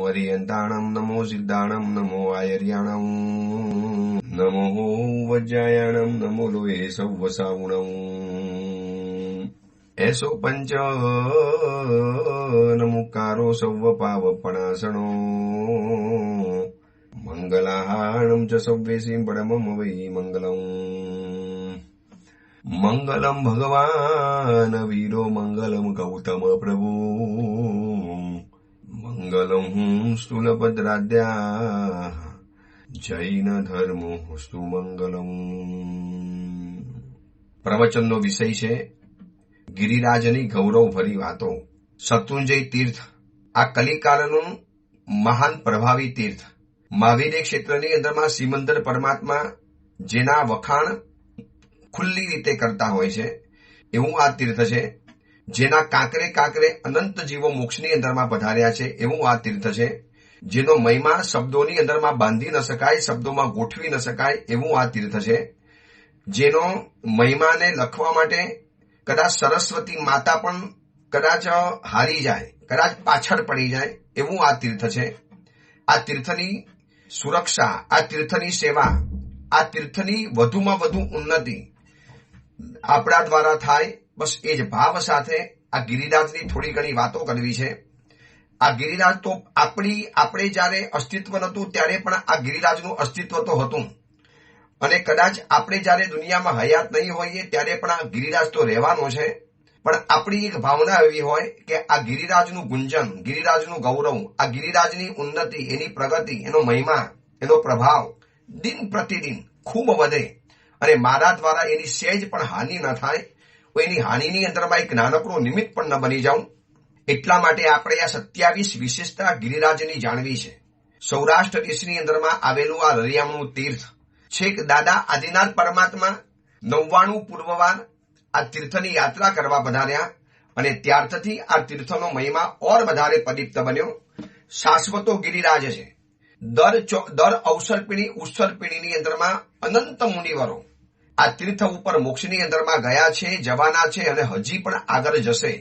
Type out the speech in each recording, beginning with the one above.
वरियन्ताणं नमो सिद्धाणं नमो आयर्याणं नमो वज्रायाणं नमो लोये सव्वसावुणं ऐसो पंच नमुकारो सव्व पावपणासणो मंगलाहारणं च सव्वेसिं परमं वै मंगलम् मंगलम भगवान वीरो मंगलम गौतम प्रभु मंगलम स्थूलभद्राद्या जैन धर्मोस्तु मंगलम। પ્રવચનનો વિષય છે ગિરિરાજની ગૌરવભરી વાતો। શત્રુંજય તીર્થ આ કલિકાળનું મહાન પ્રભાવી તીર્થ। મહાવીર ક્ષેત્રની અંદરમાં સિમંદર પરમાત્મા જેના વખાણ ખુલ્લી રીતે કરતા હોય છે એવું આ તીર્થ છે। જેના કાંકરે કાંકરે અનંત જીવો મોક્ષની અંદરમાં પધાર્યા છે એવું આ તીર્થ છે। જેનો મહિમા શબ્દોની અંદરમાં બાંધી ન શકાય, શબ્દોમાં ગોઠવી ન શકાય એવું આ તીર્થ છે। જેનો મહિમાને લખવા માટે કદાચ સરસ્વતી માતા પણ કદાચ હારી જાય, કદાચ પાછળ પડી જાય એવું આ તીર્થ છે। આ તીર્થની સુરક્ષા, આ તીર્થની સેવા, આ તીર્થની વધુમાં વધુ ઉન્નતિ આપણા દ્વારા થાય, બસ એ જ ભાવ સાથે આ ગિરિરાજની થોડી ઘણી વાતો કરવી છે। આ ગિરિરાજ તો આપણે જયારે અસ્તિત્વ નહોતું ત્યારે પણ આ ગિરિરાજનું અસ્તિત્વ તો હતું, અને કદાચ આપણે જયારે દુનિયામાં હયાત નહીં હોઈએ ત્યારે પણ આ ગિરિરાજ તો રહેવાનો છે। પણ આપણી એક ભાવના એવી હોય કે આ ગિરિરાજનું ગુંજન, ગિરિરાજનું ગૌરવ, આ ગિરિરાજની ઉન્નતિ, એની પ્રગતિ, એનો મહિમા, એનો પ્રભાવ દિન પ્રતિદિન ખૂબ વધે અને મારા દ્વારા એની સહેજ પણ હાનિ ન થાય, એની હાનિની અંદરમાં એક નાનકડો નિમિત્ત પણ ન બની જાઉં, એટલા માટે આપણે આ 27 વિશેષતા ગિરિરાજની જાણવી છે। સૌરાષ્ટ્ર દેશની અંદરમાં આવેલું આ રળિયામણું તીર્થ છેક દાદા આદિનાથ પરમાત્મા 99 પૂર્વવાર આ તીર્થની યાત્રા કરવા પધાર્યા અને ત્યારથી આ તીર્થનો મહિમા ઓર વધારે પદીપ્ત બન્યો। શાશ્વતો ગિરિરાજ છે। દર અવસર પીણી ઉત્સર પીણીની અંદરમાં અનંત મુનિવરો આ તીર્થ ઉપર મોક્ષની અંદરમાં ગયા છે, જવાના છે અને હજી પણ આગળ જશે।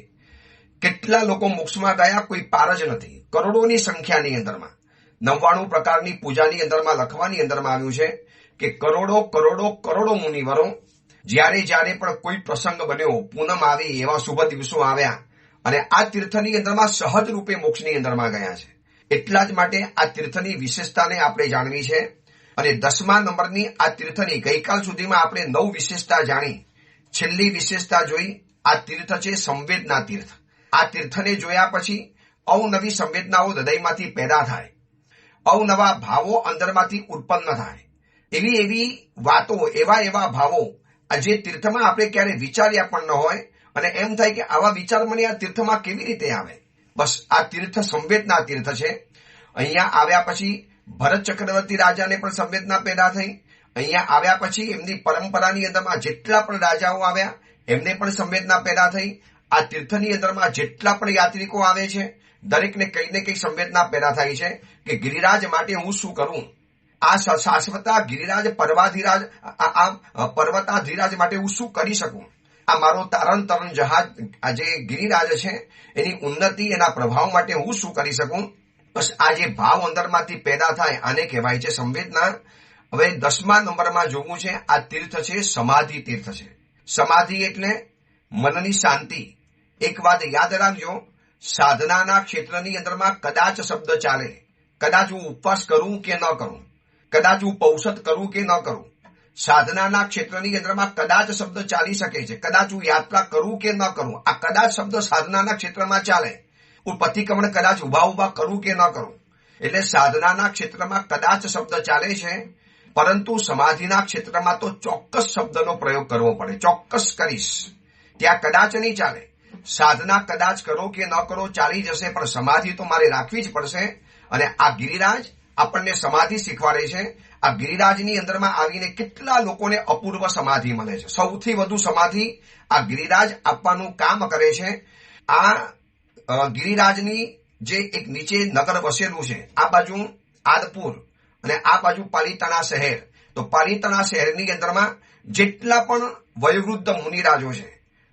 કેટલા લોકો મોક્ષમાં ગયા કોઈ પાર જ નથી। કરોડોની સંખ્યાની અંદરમાં 99 પ્રકારની પૂજાની અંદરમાં લખવાની અંદરમાં આવ્યું છે કે કરોડો કરોડો કરોડો મુનિવરો જ્યારે પણ કોઈ પ્રસંગ બન્યો, પૂનમ આવી, એવા શુભ દિવસો આવ્યા અને આ તીર્થની અંદરમાં સહજ રૂપે મોક્ષની અંદરમાં ગયા છે। એટલા જ માટે આ તીર્થની વિશેષતાને આપણે જાણવી છે અને 10મા નંબરની આ તીર્થની ગઈકાલ સુધીમાં આપણે 9 વિશેષતા જાણી, છેલ્લી વિશેષતા જોઈ। આ તીર્થ છે સંવેદના તીર્થ। આ તીર્થને જોયા પછી અવનવી સંવેદનાઓ હૃદયમાંથી પેદા થાય, અવનવા ભાવો અંદરમાંથી ઉત્પન્ન થાય, એવી વાતો, એવા ભાવો જે તીર્થમાં આપણે ક્યારે વિચાર્યા પણ ન હોય અને એમ થાય કે આવા વિચાર મને આ તીર્થમાં કેવી રીતે આવે। બસ આ તીર્થ સંવેદના તીર્થ છે। અહીંયા આવ્યા પછી ભરત ચક્રવર્તી રાજાને પણ સંવેદના પેદા થઈ। અહીંયા આવ્યા પછી એમની પરંપરાની અંદરમાં જેટલા પણ રાજાઓ આવ્યા એમને પણ સંવેદના પેદા થઈ। આ તીર્થની અંદરમાં જેટલા પણ યાત્રિકો આવે છે દરેકને કંઈ ને કંઈ સંવેદના પેદા થાય છે કે ગિરિરાજ માટે હું શું કરું, આ શાશ્વતા ગિરિરાજ પર્વતાધિરાજ માટે હું શું કરી શકું, આ મારો તરણ જહાજ આ જે ગિરિરાજ છે એની ઉન્નતિ, એના પ્રભાવ માટે હું શું કરી શકું। બસ આ જે ભાવ અંદરમાંથી પેદા થાય આને કહેવાય છે સંવેદના। હવે 10મા નંબરમાં જોવું છે, આ તીર્થ છે સમાધિ તીર્થ છે। સમાધિ એટલે મનની શાંતિ। એક વાત યાદ રાખજો, સાધનાના ક્ષેત્રની અંદરમાં કદાચ શબ્દ ચાલે, કદાચ હું ઉપવાસ કરું કે ન કરું, કદાચ હું પૌષધ કરું કે ન કરું, સાધનાના ક્ષેત્રની અંદરમાં કદાચ શબ્દ ચાલી શકે છે, કદાચ હું યાત્રા કરું કે ન કરું, આ કદાચ શબ્દ સાધનાના ક્ષેત્રમાં ચાલે, હું પ્રતિક્રમણ કદાચ ઉભા કરું કે ન કરું, એટલે સાધનાના ક્ષેત્રમાં કદાચ શબ્દ ચાલે છે, પરંતુ સમાધિના ક્ષેત્રમાં તો ચોક્કસ શબ્દનો પ્રયોગ કરવો પડે, ચોક્કસ કરીશ, ત્યાં કદાચ નહીં ચાલે। સાધના કદાચ કરો કે ન કરો ચાલી જશે, પણ સમાધિ તો મારે રાખવી જ પડશે। અને આ ગિરિરાજ આપણને સમાધિ શીખવાડે છે। આ ગિરિરાજની અંદરમાં આવીને કેટલા લોકોને અપૂર્વ સમાધિ મળે છે। સૌથી વધુ સમાધિ આ ગિરિરાજ આપવાનું કામ કરે છે। આ ગિરિરાજની જે એક નીચે નગર વસેલું છે, આ બાજુ આદપુર અને આ બાજુ પાલિતાણા શહેર, તો પાલિતાણા શહેરની અંદરમાં જેટલા પણ વયોવૃદ્ધ મુનિરાજો છે,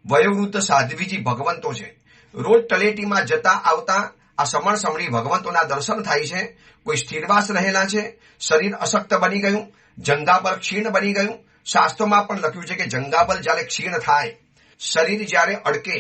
વયોવૃદ્ધ સાધ્વીજી ભગવંતો છે, રોજ તળેટીમાં જતા આવતા આ સમણ સમણી ભગવંતોના દર્શન થાય છે. કોઈ સ્થિરવાસ રહેલા છે, શરીર અશક્ત બની ગયું, જંઘાબળ ક્ષીણ બની ગયું. શાસ્ત્રોમાં પણ લખ્યું છે કે જંઘાબળ જ્યારે ક્ષીણ થાય, શરીર જ્યારે અડકે,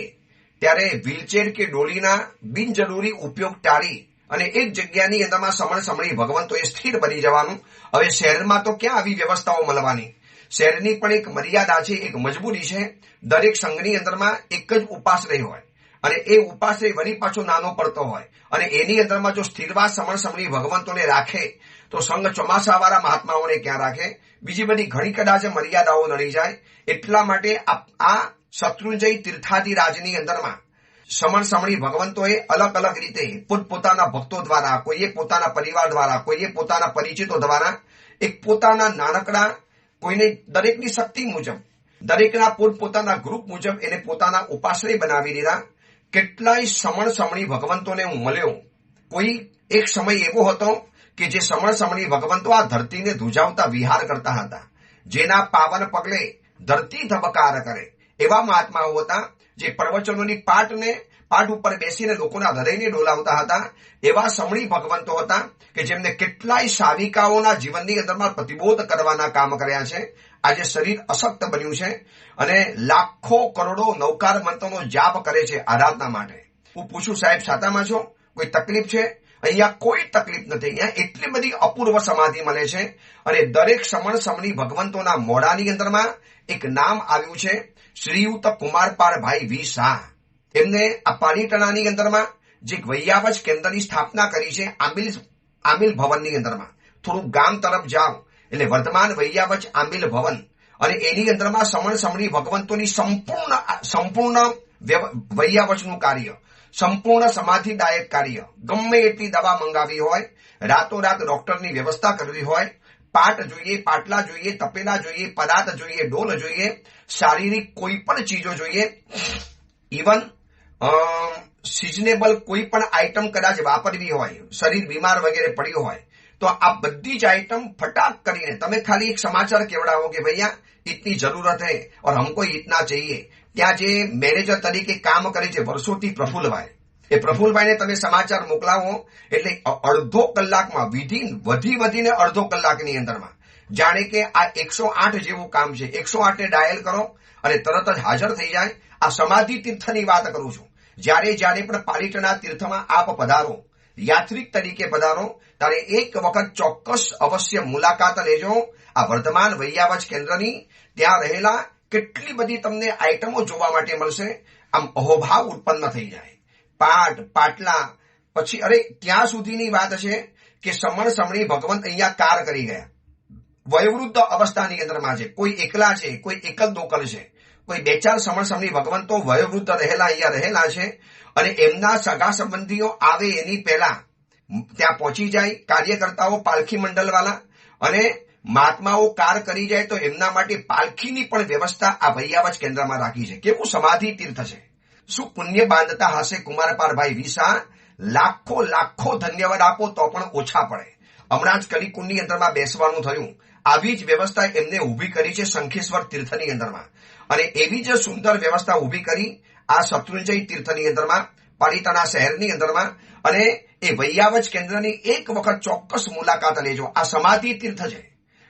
ત્યારે વ્હીલચેર કે ડોલીના બિનજરૂરી ઉપયોગ ટાળી અને એક જગ્યાની અંદરમાં સમણ સમણી ભગવંતોએ સ્થિર બની જવાનું. હવે શહેરમાં તો ક્યાં આવી વ્યવસ્થાઓ મળવાની? શહેરની પણ એક મર્યાદા છે, એક મજબૂરી છે. દરેક સંઘની અંદરમાં એક જ ઉપાશ્રય હોય અને એ ઉપાશ્રય વળી પાછો નાનો પડતો હોય અને એની અંદરમાં જો સ્થિરવાસ સમણ સમણી ભગવંતોને રાખે તો સંઘ ચોમાસાવાળા મહાત્માઓને ક્યાં રાખે? બીજી બધી ઘણી કદાચ મર્યાદાઓ નડી જાય. એટલા માટે આ શત્રુંજય તીર્થાધિરાજની અંદરમાં સમણ સમણી ભગવંતોએ અલગ અલગ રીતે પોતપોતાના ભક્તો દ્વારા, કોઈએ પોતાના પરિવાર દ્વારા, કોઈએ પોતાના પરિચિતો દ્વારા એક પોતાના નાનકડા, કોઈને દરેકની શક્તિ મુજબ, દરેકના પોતપોતાના ગ્રુપ મુજબ એને પોતાના ઉપાશ્રય બનાવી દીધા. કેટલાય સમણ સમણી ભગવંતોને હું મળ્યો. કોઈ એક સમય એવો હતો કે જે સમણ સમણી ભગવંતો આ ધરતીને ધ્રુજાવતા વિહાર કરતા હતા, જેના પાવન પગલે ધરતી ધબકાર કરે એવા મહાત્માઓ હતા, જે પ્રવચનોની પાટ ઉપર બેસીને લોકોના હૃદયને ડોલાવતા હતા. એવા સમણી ભગવંતો હતા કે જેમને કેટલાય સાવિકાઓના જીવનની અંદરમાં પ્રતિબોધ કરવાના કામ કર્યા છે. આજે શરીર અશક્ત બન્યું છે અને લાખો કરોડો નવકાર મંત્રનો જાપ કરે છે આરાધના માટે. હું પૂછું, સાહેબ સાતામાં છો? કોઈ તકલીફ છે? અહીંયા કોઈ તકલીફ નથી. અહીંયા એટલી બધી અપૂર્વ સમાધિ મળે છે અને દરેક સમણ સમણી ભગવંતોના મોઢાની અંદરમાં એક નામ આવ્યું છે, શ્રીયુત કુમારપાળભાઈ વી શાહ. એમને આ પાલીતાણાની અંદરમાં જે વૈયાવચ કેન્દ્રની સ્થાપના કરી છે, આમિલ ભવનની અંદરમાં. થોડું ગામ તરફ જાઓ એટલે વર્તમાન વૈયાવચ આમિલ ભવન અને એની અંદરમાં સમણ સમણી ભગવંતોની સંપૂર્ણ વૈયાવચનું કાર્ય, સંપૂર્ણ સમાધિદાયક કાર્ય. ગમે એટલી દવા મંગાવી હોય, રાતોરાત ડોક્ટરની વ્યવસ્થા કરવી હોય, પાટ જોઈએ, પાટલા જોઈએ, તપેલા જોઈએ, પદાર્થ જોઈએ, ડોલ જોઈએ, શારીરિક કોઈ પણ ચીજો જોઈએ, ઇવન સિઝનેબલ કોઈ પણ આઈટમ કદાચ વાપરવી હોય, શરીર બીમાર વગેરે પડ્યું હોય, તો આ બધી જ આઈટમ ફટાક કરીને તમે ખાલી એક સમાચાર કેવડાવો કે ભૈયા ઇતની જરૂરત હૈ और हमको इतना चाहिए. ત્યાં જે મેનેજર તરીકે કામ કરે છે વર્ષોથી પ્રફુલ્લભાઈ, એ પ્રફુલ્લભાઈને તમે સમાચાર મોકલાવો એટલે અડધો કલાકમાં વધીને અડધો કલાકની અંદરમાં જાણે કે આ 108 જેવું કામ છે. 108 ને ડાયલ કરો અને તરત જ હાજર થઈ જાય. આ સમાધિ તીર્થની વાત કરું છું. જ્યારે પણ પાલીતાણા તીર્થમાં આપ પધારો, યાત્રિક તરીકે પધારો, ત્યારે એક વખત ચોક્કસ અવશ્ય મુલાકાત લેજો આ વર્તમાન વૈયાવચ કેન્દ્રની. ત્યાં રહેલા કેટલી બધી તમને આઈટમો જોવા માટે મળશે. આમ અહોભાવ ઉત્પન્ન થઈ જાય. પાટ, પાટલા, પછી અરે ત્યાં સુધીની વાત છે કે સમણ સમણી ભગવંત અહીંયા કાર કરી ગયા. વયોવૃદ્ધ અવસ્થાની અંદરમાં છે, કોઈ એકલા છે, કોઈ એકલ દોકલ છે, કોઈ બે ચાર સમણ સમણી ભગવંતો વયોવૃદ્ધ અહીંયા રહેલા છે અને એમના સગા સંબંધીઓ આવે એની પહેલા ત્યાં પહોંચી જાય. કાર્યકર્તાઓ, પાલખી મંડળવાળા અને મહાત્માઓ કાર કરી જાય તો એમના માટે પાલખીની પણ વ્યવસ્થા આ વૈયાવચ કેન્દ્રમાં રાખી છે. કેવું સમાધિ તીર્થ છે! શું પુણ્ય બાંધતા હશે કુમારપાળભાઈ વી શાહ! લાખો ધન્યવાદ આપો તો પણ ઓછા પડે. હમણાં જ કલિકુંડની અંદરમાં બેસવાનું થયું. આવી જ વ્યવસ્થા એમને ઊભી કરી છે શંખેશ્વર તીર્થની અંદરમાં અને એવી જ સુંદર વ્યવસ્થા ઊભી કરી આ શત્રુંજય તીર્થની અંદરમાં, પાલીતાણા શહેરની અંદરમાં. અને એ વૈયાવચ કેન્દ્રની એક વખત ચોક્કસ મુલાકાત લેજો. આ સમાધિ તીર્થ છે.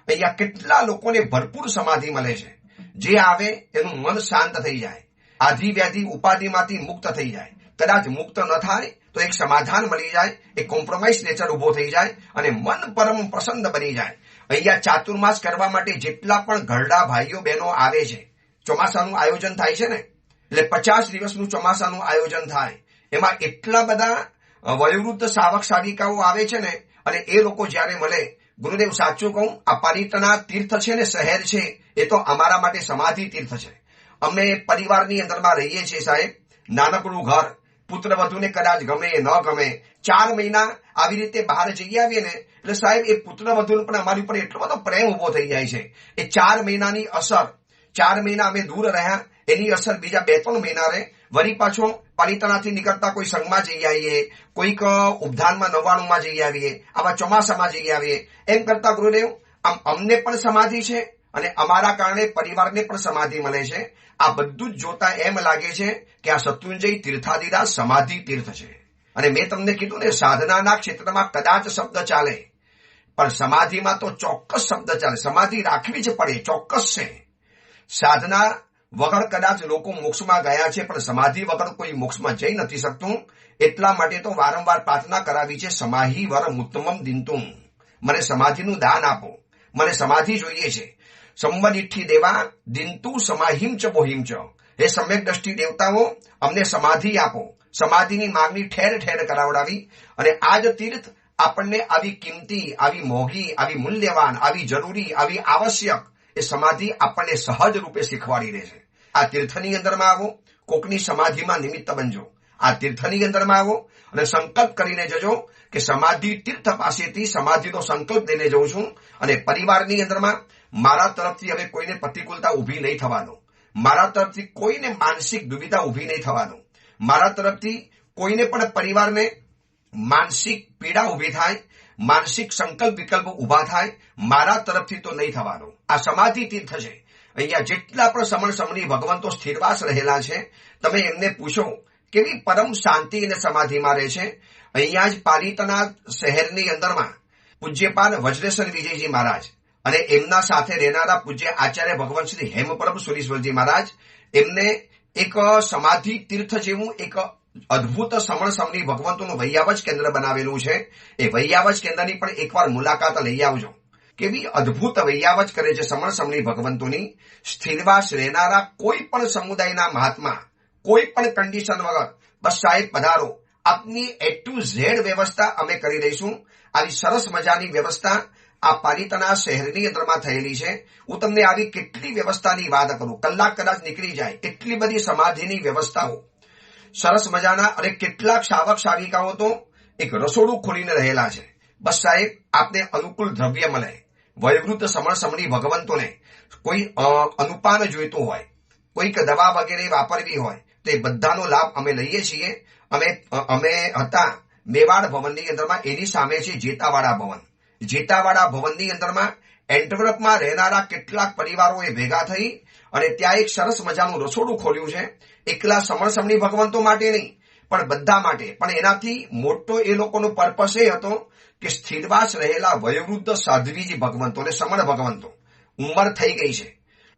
અહીંયા કેટલા લોકોને ભરપૂર સમાધિ મળે છે. જે આવે એનું મન શાંત થઈ જાય, આધિ વ્યાધિ ઉપાધિમાંથી મુક્ત થઈ જાય. કદાચ મુક્ત ન થાય તો એક સમાધાન મળી જાય, એક કોમ્પ્રોમાઇઝ નેચર ઉભો થઈ જાય અને મન પરમ પ્રસન્ન બની જાય. અહીંયા ચાતુર્માસ કરવા માટે જેટલા પણ ઘરડા ભાઈઓ બહેનો આવે છે, ચોમાસાનું આયોજન થાય છે ને, એટલે 50 દિવસનું ચોમાસાનું આયોજન થાય. એમાં એટલા બધા વયોવૃદ્ધ સાવક સાવિકાઓ આવે છે ને, અને એ લોકો જ્યારે મળે, ગુરુદેવ સાચું કહું, આ પાલીતાણા તીર્થ છે ને, શહેર છે, એ તો અમારા માટે સમાધિ તીર્થ છે. અમે પરિવારની અંદરમાં રહીએ છીએ સાહેબ, નાનકડું ઘર, પુત્ર વધુને કદાચ ગમે ન ગમે, 4 મહિના આવી રીતે બહાર જઈ આવીએ ને એટલે સાહેબ એ પુત્ર વધુને પણ અમારી ઉપર એટલો બધો પ્રેમ ઉભો થઈ જાય છે. એ 4 મહિનાની અસર, 4 મહિના અમે દૂર રહ્યા એની અસર બીજા 2-3 મહિના રહે. વળી પાછો પાલીતાણાથી નીકળતા કોઈ સંઘમાં જઈ આવીએ, કોઈક ઉપધાનમાં 99માં જઈ આવીએ, આવા ચોમાસામાં જઈ આવીએ. એમ કરતા ગુરુદેવ આમ અમને પણ સમાધિ છે અને અમારા કારણે પરિવારને પણ સમાધિ મળે છે. આ બધું જ જોતા એમ લાગે છે કે આ શત્રુંજય તીર્થાધિરાજ સમાધિ તીર્થ છે. અને મેં તમને કીધું ને, સાધનાના ક્ષેત્રમાં કદાચ શબ્દ ચાલે, પણ સમાધિમાં તો ચોક્કસ શબ્દ ચાલે. સમાધિ રાખવી જ પડે, ચોક્કસ છે. સાધના વગર કદાચ લોકો મોક્ષમાં ગયા છે, પણ સમાધિ વગર કોઈ મોક્ષમાં જઈ નથી શકતું. એટલા માટે તો વારંવાર પ્રાર્થના કરાવી છે, સમાહિ વર મુત્તમમ દિનતુમ, મને સમાધિનું દાન આપો, મને સમાધિ જોઈએ છે. સંવદિઠ્ઠી દેવા દિનતુ સમાહિમ ચ બોહિમ ચ, હે સમ્યક દ્રષ્ટિ દેવતાઓ, અમને સમાધિ આપો. સમાધિની માંગણી ઠેર ઠેર કરાવડાવી. અને આ જ તીર્થ આપણને આવી કિંમતી, આવી મોંઘી, આવી મૂલ્યવાન, આવી જરૂરી, આવી આવશ્યક એ સમાધિ આપણને સહજ રૂપે શીખવાડી દે છે. આ તીર્થની અંદરમાં આવો, કોકની સમાધિમાં નિમિત્ત બનજો. આ તીર્થની અંદરમાં આવો અને સંકલ્પ કરીને જજો કે સમાધિ તીર્થ પાસેથી સમાધિનો સંકલ્પ લઈને જઉં છું. અને પરિવારની અંદરમાં મારા તરફથી હવે કોઈને પ્રતિકૂળતા ઊભી નહીં થવાનો, મારા તરફથી કોઈને માનસિક દુવિધા ઊભી નહીં થવાનો, મારા તરફથી કોઈને પણ પરિવારને માનસિક પીડા ઊભી થાય, માનસિક સંકલ્પ વિકલ્પ ઊભા થાય, મારા તરફથી તો નહીં થવાનો. આ સમાધિ તીર્થ છે. અહીંયા જેટલા પણ સમણ સમણી ભગવંતો સ્થિરવાસ રહેલા છે, તમે એમને પૂછો કેવી પરમ શાંતિ અને સમાધિમાં રહે છે. અહીંયા જ પાલિતાના શહેરની અંદરમાં પૂજ્યપાદ વજ્રેશ્વર વિજયજી મહારાજ અને એમના સાથે રહેનારા પૂજ્ય આચાર્ય ભગવાન શ્રી હેમપ્રભ સુરીશ્વરજી મહારાજ, એમને એક સમાધિ તીર્થ જેવું એક અદભુત સમણ સમણી ભગવંતોનું વૈયાવજ કેન્દ્ર બનાવેલું છે. એ વૈયાવજ કેન્દ્રની પણ એકવાર મુલાકાત લઈ આવજો. કેવી અદભુત વૈયાવજ કરે છે સમણ સમણી ભગવંતોની. સ્થિરવાસ રહેનારા કોઈ પણ સમુદાયના મહાત્મા કોઈ પણ કન્ડિશન વગર બસ સાહેબ પધારો, આપની A to Z વ્યવસ્થા અમે કરી દઈશું. આવી સરસ મજાની વ્યવસ્થા આ પાલિતાના શહેરની અંદરમાં થયેલી છે. હું તમને આવી કેટલી વ્યવસ્થાની વાત કરું, કલાક કદાચ નીકળી જાય, એટલી બધી સમાધિની વ્યવસ્થાઓ સરસ મજાના. અને કેટલાક શાવક શાવિકાઓ તો એક રસોડું ખોલીને રહેલા છે. બસ સાહેબ આપને અનુકૂળ દ્રવ્ય મળે. વયવૃદ્ધ સમણ સમણી ભગવંતોને કોઈ અનુપાન જોઈતું હોય, કોઈક દવા વગેરે વાપરવી હોય, તો એ બધાનો લાભ અમે લઈએ છીએ. અમે હતા મેવાડ ભવનની અંદરમાં, એની સામે છે જેતાવાડા ભવન. જેતાવાડા ભવનની અંદરમાં એન્ટવર્પમાં રહેનારા કેટલાક પરિવારોએ ભેગા થઈ અને ત્યાં એક સરસ મજાનું રસોડું ખોલ્યું છે. એકલા સમણ સમણી ભગવંતો માટે નહીં, પણ બધા માટે. પણ એનાથી મોટો એ લોકોનો પર્પસ એ હતો કે સ્થિરવાસ રહેલા વયોવૃદ્ધ સાધ્વીજી ભગવંતો અને સમણ ભગવંતો, ઉંમર થઈ ગઈ છે,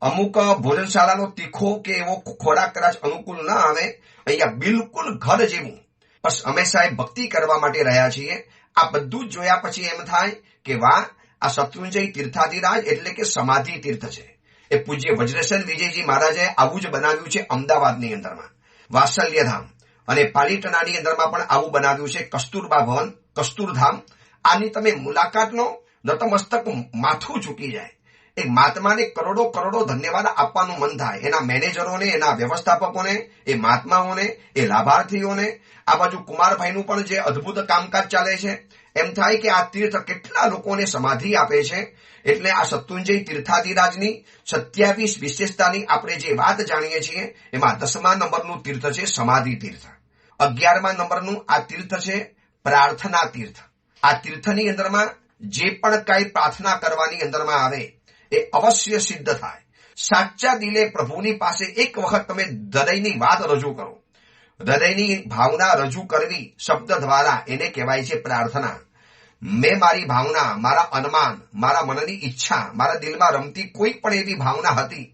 અમુક ભોજનશાળાનો તીખો કે એવો ખોરાક કદાચ અનુકૂળ ન આવે, અહીંયા બિલકુલ ઘર જેવું બસ અમે સાહેબ ભક્તિ કરવા માટે રહ્યા છીએ. આ બધું જ જોયા પછી એમ થાય કે વાહ, આ શત્રુંજય તીર્થાધિરાજ એટલે કે સમાધિ તીર્થ છે. એ પૂજ્ય વજ્રેશ્વર વિજયજી મહારાજે આવું જ બનાવ્યું છે અમદાવાદની અંદરમાં, વાત્સલ્યધામ. અને પાલિતાનાની અંદરમાં પણ આવું બનાવ્યું છે કસ્તુરબા ભવન, કસ્તુરધામ. આની તમે મુલાકાત લો, નતમસ્તક માથું ઝૂકી જાય. એક મહાત્માને કરોડો કરોડો ધન્યવાદ આપવાનું મન થાય, એના મેનેજરોને, એના વ્યવસ્થાપકોને, એ મહાત્માઓને, એ લાભાર્થીઓને. આ બાજુ કુમારભાઈનું પણ જે અદભુત કામકાજ ચાલે છે. એમ થાય કે આ તીર્થ કેટલા લોકોને સમાધિ આપે છે. એટલે આ શત્રુંજય તીર્થાધિરાજની 27 વિશેષતાની આપણે જે વાત જાણીએ છીએ, એમાં 10મા નંબરનું તીર્થ છે સમાધિ તીર્થ. 11મા નંબરનું આ તીર્થ છે પ્રાર્થના તીર્થ. આ તીર્થની અંદરમાં જે પણ કાંઈ પ્રાર્થના કરવાની અંદરમાં આવે એ અવશ્ય સિદ્ધ થાય. સાચા દિલે પ્રભુની પાસે એક વખત તમે હૃદયની વાત રજૂ કરો, હૃદયની ભાવના રજૂ કરવી શબ્દ દ્વારા, એને કહેવાય છે પ્રાર્થના. મેં મારી ભાવના, મારા અનુમાન, મારા મનની ઈચ્છા, મારા દિલમાં રમતી કોઈ પણ એવી ભાવના હતી,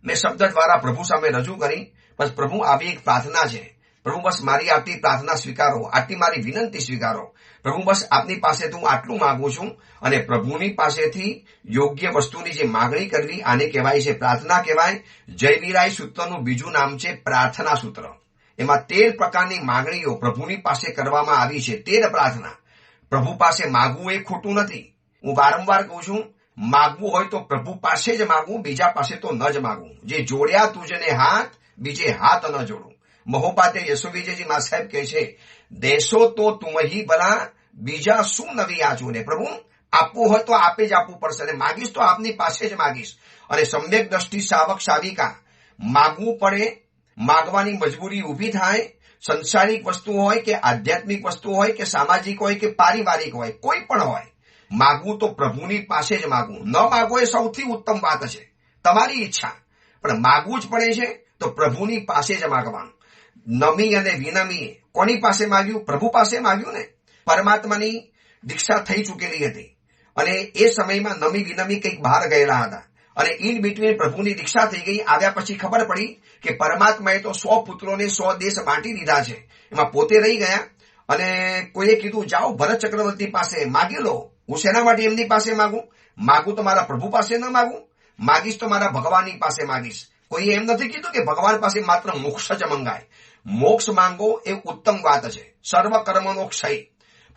મેં શબ્દ દ્વારા પ્રભુ સામે રજૂ કરી. બસ પ્રભુ આવી એક પ્રાર્થના છે, પ્રભુ બસ મારી આટલી પ્રાર્થના સ્વીકારો, આટલી મારી વિનંતી સ્વીકારો. પ્રભુ બસ આપની પાસેથી હું આટલું માંગુ છું. અને પ્રભુની પાસેથી યોગ્ય વસ્તુની જે માગણી કરવી, આને કહેવાય છે પ્રાર્થના કહેવાય. જયવીરાય સૂત્રનું બીજું નામ છે પ્રાર્થના સૂત્ર. એમાં 13 પ્રકારની માગણીઓ પ્રભુની પાસે કરવામાં આવી છે. 13 પ્રાર્થના. પ્રભુ પાસે માગવું એ ખોટું નથી. હું વારંવાર કહું છું, માગવું હોય તો પ્રભુ પાસે જ માગવું, બીજા પાસે તો ન જ માગવું. જે જોડ્યા તુજને હાથ, બીજે હાથ ન જોડું. મહોપાધ્યાય યશોવિજયજી મા સાહેબ કહે છે, દેશો તો તુમ હી ભલા, બીજા શું નવી આચું. ને પ્રભુ આપવું હોય તો આપે જ આપવું પડશે, અને માગીશ તો આપની પાસે જ માગીશ. અને સમ્યક દ્રષ્ટિ શાવક શાવિકા માગવું પડે, માગવાની મજબૂરી ઊભી થાય. સંસારિક વસ્તુ હોય કે આધ્યાત્મિક વસ્તુ હોય કે સામાજિક હોય કે પારિવારિક હોય, કોઈ પણ હોય, માગવું તો પ્રભુની પાસે જ માગવું. ન માગવો એ સૌથી ઉત્તમ વાત છે, તમારી ઈચ્છા, પણ માગવું જ પડે છે તો પ્રભુની પાસે જ માગવાનું. નમી અને વિનમી કોની પાસે માગ્યું? પ્રભુ પાસે માગ્યું ને. પરમાત્માની દીક્ષા થઈ ચૂકેલી હતી અને એ સમયમાં નમી વિનમી કંઈક બહાર ગયેલા હતા અને ઇન બિટવીન પ્રભુની દીક્ષા થઈ ગઈ. આવ્યા પછી ખબર પડી કે પરમાત્માએ તો 100 પુત્રોને 100 દેશ બાંટી દીધા છે, એમાં પોતે રહી ગયા. અને કોઈએ કીધું જાઓ ભરત ચક્રવર્તી પાસે માગી લો. હું શેના માટે એમની પાસે માગું? માગું તો મારા પ્રભુ પાસે ન માગું, માગીશ તો મારા ભગવાનની પાસે માગીશ. કોઈએ એમ નથી કીધું કે ભગવાન પાસે માત્ર મોક્ષ જ મંગાય. મોક્ષ માંગો એ ઉત્તમ વાત છે, સર્વ કર્મનો ક્ષય.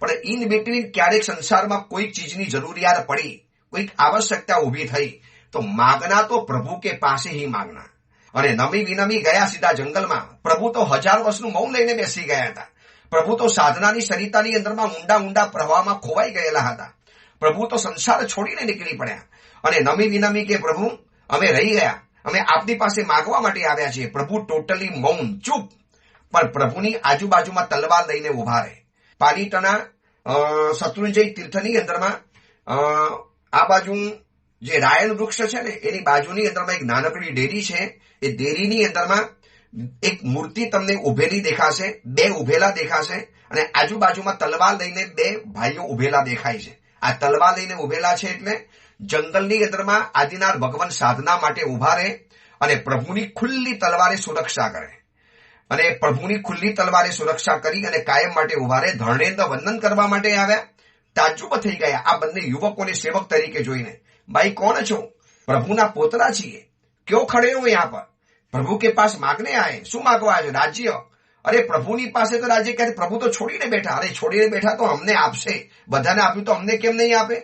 પણ ઇન બિટવીન ક્યારેક સંસારમાં કોઈક ચીજની જરૂરિયાત પડી, કોઈક આવશ્યકતા ઉભી થઈ તો માગના તો પ્રભુ કે પાસે ही માગના. અને નમી વિનમી ગયા સીધા જંગલમાં. પ્રભુ તો 1000 વર્ષનું મૌન લઈને બેસી ગયા હતા. પ્રભુ તો સાધનાની સરિતાની અંદરમાં ઊંડા ઊંડા પ્રવાહમાં ખોવાઈ ગયેલા હતા. પ્રભુ તો સંસાર છોડીને નીકળી પડ્યા અને નમી વિનમી કે પ્રભુ અમે રહી ગયા, અમે આપની પાસે માગવા માટે આવ્યા છીએ. પ્રભુ ટોટલી મૌન, ચૂપ. પણ પ્રભુની આજુબાજુમાં તલવાર લઈને ઉભા રહે. પાલીતાણા શત્રુંજય તીર્થની અંદરમાં આ બાજુ જે રાયણ વૃક્ષ છે ને એની બાજુની અંદરમાં એક નાનકડી ડેરી છે. એ ડેરીની અંદરમાં એક મૂર્તિ તમને ઉભેલી દેખાશે, 2 ઉભેલા દેખાશે અને આજુબાજુમાં તલવાર લઈને 2 ભાઈઓ ઉભેલા દેખાય છે. આ તલવાર લઈને ઉભેલા છે એટલે જંગલની અંદરમાં આદિનાથ ભગવાન સાધના માટે ઉભા રહે અને પ્રભુની ખુલ્લી તલવારે સુરક્ષા કરે. અને પ્રભુની ખુલ્લી તલવારે સુરક્ષા કરી અને કાયમ માટે ઉભા રહે. ધર્મેન્દ્ર વંદન કરવા માટે આવ્યા. તાજુબ થઈ ગયા આ બંને યુવકોને સેવક તરીકે જોઈને. ભાઈ કોણ છો? પ્રભુના પોતરા છીએ. ક્યો ખડે હો યહાં પર? પ્રભુ કે પાસ માગને આए. શું માગવા આવ્યો? રાજ્ય. અરે પ્રભુની પાસે તો રાજ્ય કહે, પ્રભુ તો છોડીને બેઠા. અરે છોડીને બેઠા તો અમને આપશે, બધાને આપ્યું તો અમને કેમ નહીં આપે?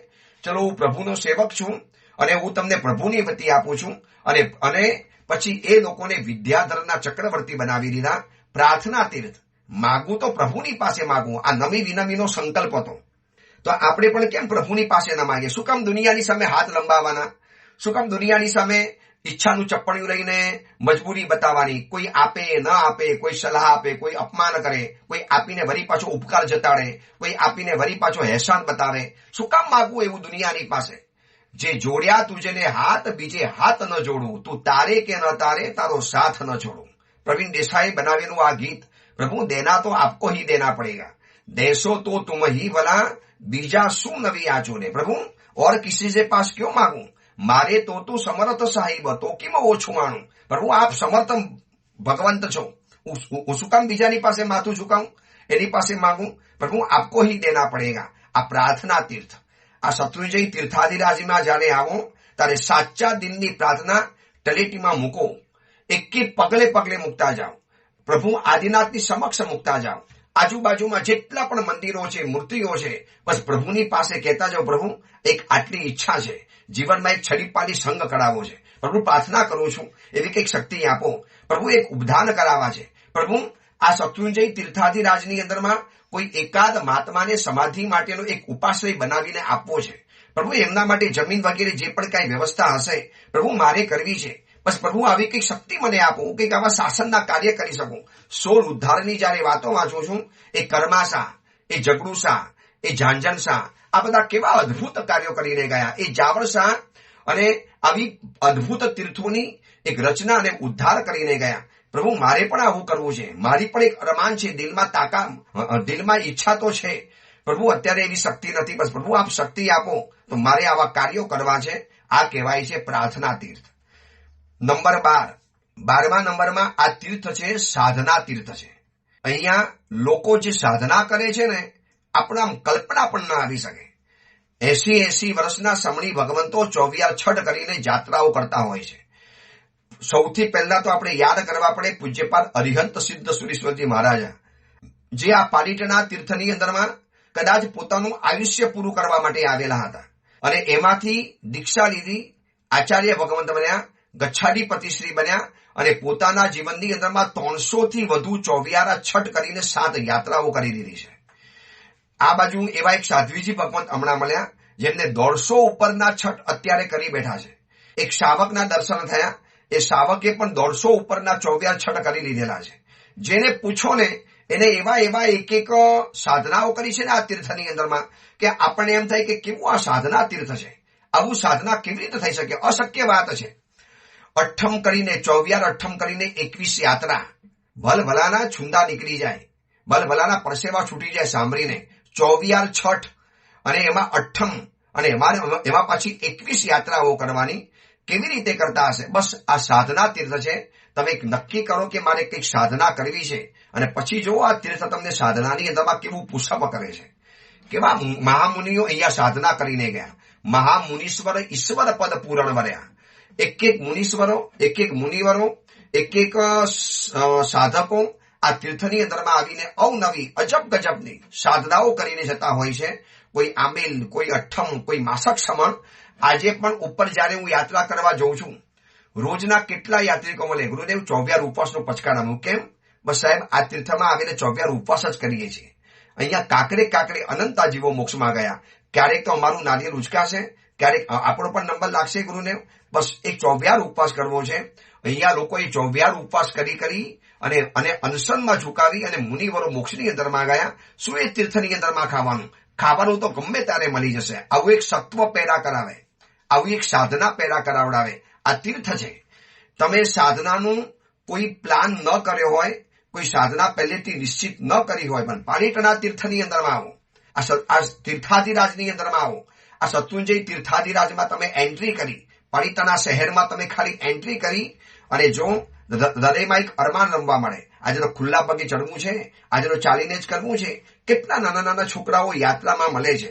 ચલો હું પ્રભુનો સેવક છું અને હું તમને પ્રભુની વતી આપું છું. અને પછી એ લોકોને વિદ્યાધરના ચક્રવર્તી બનાવી દીધા. પ્રાર્થના તીર્થ. માગું તો પ્રભુની પાસે માગું, આ નમી વિનમીનો સંકલ્પ હતો. તો આપણે પણ કેમ પ્રભુની પાસે ન માગીએ? શું કામ દુનિયાની સામે હાથ લંબાવવાના? શું કામ દુનિયાની સામે ઈચ્છાનું ચપ્પડિયું લઈને મજબૂરી બતાવવાની? કોઈ આપે ન આપે, કોઈ સલાહ આપે, કોઈ અપમાન કરે, કોઈ આપીને વરી પાછો ઉપકાર જતાડે, કોઈ આપીને વરી પાછો હેસાન બતાવે. શું કામ માગવું એવું દુનિયાની પાસે? જે જોડ્યા તુજને હાથ, બીજે હાથ ન જોડું, તું તારે કે ન તારે, તારો સાથ ન છોડું. પ્રવીણ દેસાઈ બનાવેલું આ ગીત. પ્રભુ દેના તો આપકો ही देना पड़ेगा, देशो तो तुम ही भला, बीजा શું નવી આંચોને. પ્રભુ और किसी से पास क्यों मांगू, મારે તો તું સમર્થ સાહિબ, તો કેમ ઓછું માણું? પ્રભુ આપ સમર્થ ભગવંત છો, હું શું કામ બીજાની પાસે માથું ઝુકાવું, એની પાસે માંગું? પ્રભુ આપકો ही देना पड़ेगा. આ પ્રાર્થના તીર્થ, આ શત્રુંજય તીર્થાધિરાજમાં જ્યારે આવો ત્યારે સાચા દિલની પ્રાર્થના તલેટીમાં મૂકો. એકે પગલે પગલે મૂકતા જાઓ. પ્રભુ આદિનાથની સમક્ષ મૂકતા જાઓ. આજુબાજુમાં જેટલા પણ મંદિરો છે, મૂર્તિઓ છે, બસ પ્રભુની પાસે કહેતા જાઓ, પ્રભુ એક આટલી ઈચ્છા છે, જીવનમાં એક છડીપાલી સંગ કરાવો છે. પ્રભુ પ્રાર્થના કરું છું એવી કંઈક શક્તિ આપો. પ્રભુ એક ઉપધાન કરાવવા છે. પ્રભુ આ શત્રુંજય તીર્થાધિરાજની અંદરમાં કોઈ એકાદ મહાત્માને સમાધિ માટેનો એક ઉપાશ્રય બનાવીને આપવો છે. પ્રભુ એમના માટે જમીન વગેરે જે પણ કાંઈ વ્યવસ્થા હશે પ્રભુ મારે કરવી છે. બસ પ્રભુ આવી કંઈક શક્તિ મને આપો, હું કંઈક આવા શાસનના કાર્ય કરી શકું. 16 ઉદ્ધારની જયારે વાતો વાંચું છું, એ કર્માશા, એ જગડુશા, એ ઝાંઝણશા, આ બધા કેવા અદભુત કાર્યો કરીને ગયા. એ જાવળશા અને આવી અદભુત તીર્થોની એક રચના અને ઉદ્ધાર કરીને ગયા. પ્રભુ મારે પણ આવું કરવું છે. મારી પણ એક અરમાન છે, દિલમાં ઈચ્છા તો છે. પ્રભુ અત્યારે એવી શક્તિ નથી. બસ પ્રભુ આપ શક્તિ આપો તો મારે આવા કાર્યો કરવા છે. આ કહેવાય છે પ્રાર્થના તીર્થ. નંબર 12મા નંબરમાં આ તીર્થ છે સાધના તીર્થ છે. અહીંયા લોકો જે સાધના કરે છે ને, આપણા કલ્પના પણ ના આવી શકે. 80 વર્ષના સમણી ભગવંતો 24 છઠ કરીને જાત્રાઓ કરતા હોય છે. સૌથી પહેલા તો આપણે યાદ કરવા પડે પૂજ્યપાદ અરિહંત સિદ્ધ સુરીશ્વરજી મહારાજા, જે આ પાલીતાણા તીર્થની અંદરમાં કદાચ પોતાનું આયુષ્ય પૂરું કરવા માટે આવેલા હતા અને એમાંથી દીક્ષા લીધી, આચાર્ય ભગવંત બન્યા, ગચ્છાધિપતિશ્રી બન્યા અને પોતાના જીવનની અંદરમાં 300 થી વધુ 24 છઠ કરીને 7 યાત્રાઓ કરી દીધી છે. આ બાજુ એવા એક સાધ્વીજી ભગવંત હમણાં મળ્યા જેમને 150 ઉપરના છઠ અત્યારે કરી બેઠા છે. એક શાવકના દર્શન થયા. એ શાવકે પણ 150 ઉપરના 24 છઠ કરી લીધેલા છે. જેને પૂછો ને એને એવા એક સાધનાઓ કરી છે ને આ તીર્થની અંદરમાં કે આપણને એમ થાય કે કેવું આ સાધના તીર્થ છે. આવું સાધના કેવી રીતે થઈ શકે? અશક્ય વાત છે. અઠ્ઠમ કરીને 24 અઠ્ઠમ કરીને 21 યાત્રા ભલભલાના છુંદા નીકળી જાય, ભલભલાના પરસેવા છૂટી જાય સાંભળીને. 24 છઠ અને એમાં 8મ અને એમાં પાછી 21 યાત્રાઓ કરવાની. કેવી રીતે કરતા હશે? બસ આ સાધના તીર્થ છે. તમે નક્કી કરો કે મારે કંઈક સાધના કરવી છે અને પછી જો આ તીર્થ તમને સાધનાની અંદરમાં કેવું પુષઅપ કરે છે. કેવા મહામુનિઓ અહીંયા સાધના કરીને ગયા. મહામુનીશ્વર ઈશ્વર પદ પૂરણ વર્યા. એક એક મુનીશ્વરો, એક એક મુનિવરો, એક એક સાધકો આ તીર્થની અંદરમાં આવીને અવનવી અજબ ગજબની સાધનાઓ કરીને જતા હોય છે. કોઈ આંબેલ, કોઈ 8મ, કોઈ માસક સમણ. આજે પણ ઉપર જયારે હું યાત્રા કરવા જઉં છું, રોજના કેટલા યાત્રિકો મળે, ગુરુદેવ 24 ઉપવાસનો પચકારાનું. કેમ? બસ સાહેબ, આ તીર્થમાં આવીને 24 ઉપવાસ જ કરીએ છીએ. અહીંયા કાકડે અનંતા જીવો મોક્ષમાં ગયા. ક્યારેક તો અમારું નારિયેળ ઉચકાશે, ક્યારેક આપણો પણ નંબર લાગશે ગુરુદેવ. બસ એક 24 ઉપવાસ કરવો છે. અહીંયા લોકોએ 24 ઉપવાસ કરી અને અનશનમાં ઝુકાવી અને મુનિવરો મોક્ષની અંદરમાં ગયા. શું એ તીર્થની અંદરમાં ખાવાનું તો ગમે ત્યારે મળી જશે. આવું એક સત્વ પેદા કરાવે, આવી એક સાધના પેદા કરાવડાવે આ તીર્થ છે. તમે સાધનાનું કોઈ પ્લાન ન કર્યો હોય, કોઈ સાધના પહેલેથી નિશ્ચિત ન કરી હોય, પણ પાલિતાણા તીર્થની અંદરમાં આવો, આ તીર્થાધિરાજની અંદરમાં આવો. આ શત્રુંજય તીર્થાધિરાજમાં તમે એન્ટ્રી કરી, પાલિતાણા શહેરમાં તમે ખાલી એન્ટ્રી કરી અને જો હૃદયમાં એક અરમાન રમવા મળે. આજે તો ખુલ્લા પગે ચડવું છે, આજે તો ચાલીને જ કરવું છે. કેટલા નાના નાના છોકરાઓ યાત્રામાં મળે છે.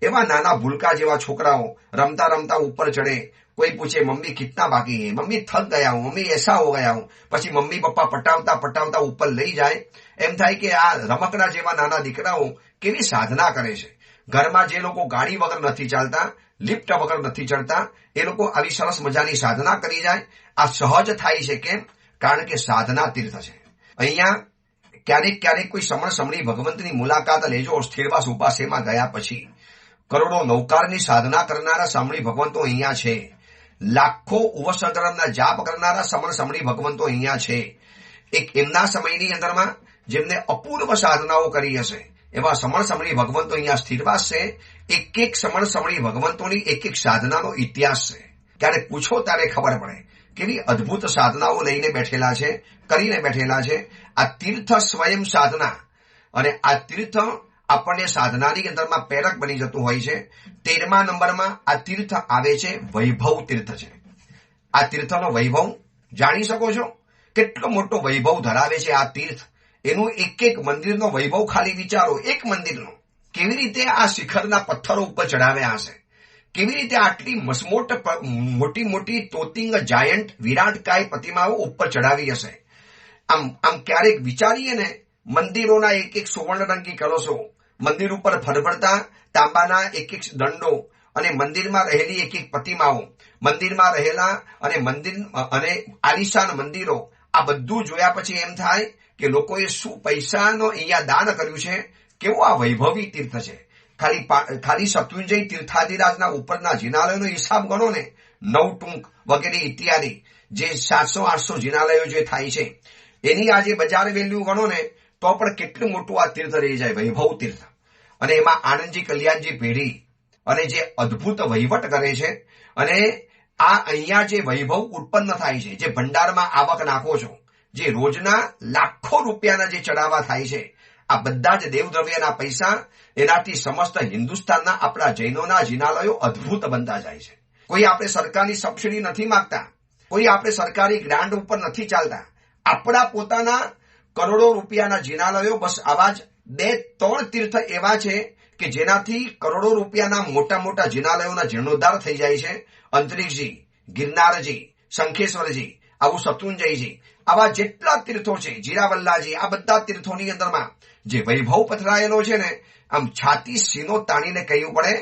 એવા નાના ભૂલકા જેવા છોકરાઓ રમતા રમતા ઉપર ચડે. કોઈ પૂછે મમ્મી કિતના બાકી હે, મમ્મી થક ગયા હું, મમ્મી એસા હો ગયા હું. પછી મમ્મી પપ્પા પટાવતા ઉપર લઈ જાય. એમ થાય કે આ રમકડા જેવા નાના દીકરાઓ કેવી સાધના કરે છે. ઘરમાં જે લોકો ગાડી વગર નથી ચાલતા, લિફ્ટ વગર નથી ચડતા, એ લોકો આવી સરસ મજાની સાધના કરી જાય. આ સહજ થાય છે. કેમ? કારણ કે સાધના તીર્થ છે. અહીંયા ક્યારેક કોઈ સમણ સમણી ભગવંતની મુલાકાત લેજો. સ્થિરવાસ ઉપાસેમાં ગયા પછી કરોડો નૌકારની સાધના કરનારા સમણી ભગવંતો અહીંયા છે. લાખો ઉવસગ્રમના જાપ કરનારા સમણ સમણી ભગવંતો અહીંયા છે. એક એમના સમયની અંદરમાં જેમને અપૂર્વ સાધનાઓ કરી હશે એવા સમણ સમણી ભગવંતો અહીંયા સ્થિરવાસ છે. એક સમણ સમણી ભગવંતોની એક સાધનાનો ઇતિહાસ છે. ત્યારે પૂછો ત્યારે ખબર પડે કેવી અદ્ભુત સાધનાઓ લઈને બેઠેલા છે, કરીને બેઠેલા છે. આ તીર્થ સ્વયં સાધના અને આ તીર્થ આપણને સાધનાની અંદરમાં પ્રેરક બની જતું હોય છે. 13મા નંબરમાં આ તીર્થ આવે છે વૈભવ તીર્થ છે. આ તીર્થનો વૈભવ જાણી શકો છો? કેટલો મોટો વૈભવ ધરાવે છે આ તીર્થ. એનું એક મંદિરનો વૈભવ ખાલી વિચારો. એક મંદિરનો કેવી રીતે આ શિખરના પથ્થરો ઉપર ચડાવ્યા હશે, કેવી રીતે આટલી મોટી તોતિંગ જાયન્ટ વિરાટકાય પ્રતિમાઓ ઉપર ચડાવી હશે. આમ ક્યારેક વિચારીએ ને, મંદિરોના એક સુવર્ણરંગી કળશો, મંદિર ઉપર ફરફરતા તાંબાના એક દંડો અને મંદિરમાં રહેલી એક પ્રતિમાઓ, મંદિરમાં રહેલા અને આલિશાન મંદિરો, આ બધું જોયા પછી એમ થાય કે લોકોએ શું પૈસાનો અહીંયા દાન કર્યું છે. કેવો આ વૈભવી તીર્થ છે. ખાલી શત્રુંજય તીર્થાધિરાજના ઉપરના જિનાલયોનો હિસાબ ગણો ને, નવટુંક વગેરે ઇત્યાદિ જે 700-800 જિનાલયો જે થાય છે, એની આજે બજાર વેલ્યુ ગણો ને તો પણ કેટલું મોટું આ તીર્થ રહી જાય, વૈભવ તીર્થ. અને એમાં આનંદજી કલ્યાણજી પેઢી અને જે અદ્ભુત વહીવટ કરે છે. અને આ અહીંયા જે વૈભવ ઉત્પન્ન થાય છે, જે ભંડારમાં આવક નાખો છો, જે રોજના લાખો રૂપિયાના જે ચડાવા થાય છે, આ બધા જ દેવદ્રવ્યના પૈસા, એનાથી સમસ્ત હિન્દુસ્તાનના આપણા જૈનોના જિનાલયો અદ્ભુત બનતા જાય છે. કોઈ આપણે સરકારની સબસિડી નથી માંગતા, કોઈ આપણે સરકારી ગ્રાન્ટ ઉપર નથી ચાલતા. આપણા પોતાના કરોડો રૂપિયાના જિનાલયો, બસ આવા જ 2-3 તીર્થ એવા છે કે જેનાથી કરોડો રૂપિયાના મોટા જિનાલયોના જીર્ણોદ્ધાર થઈ જાય છે. અંતરિક્ષજી, ગિરનારજી, શંખેશ્વરજી, આવું શત્રુંજયજી, આવા જેટલા તીર્થો છે, જીરાવલ્લાજી, આ બધા તીર્થોની અંદરમાં જે વૈભવ પથરાયેલો છે ને, આમ છાતી સીનો તાણીને કહેવું પડે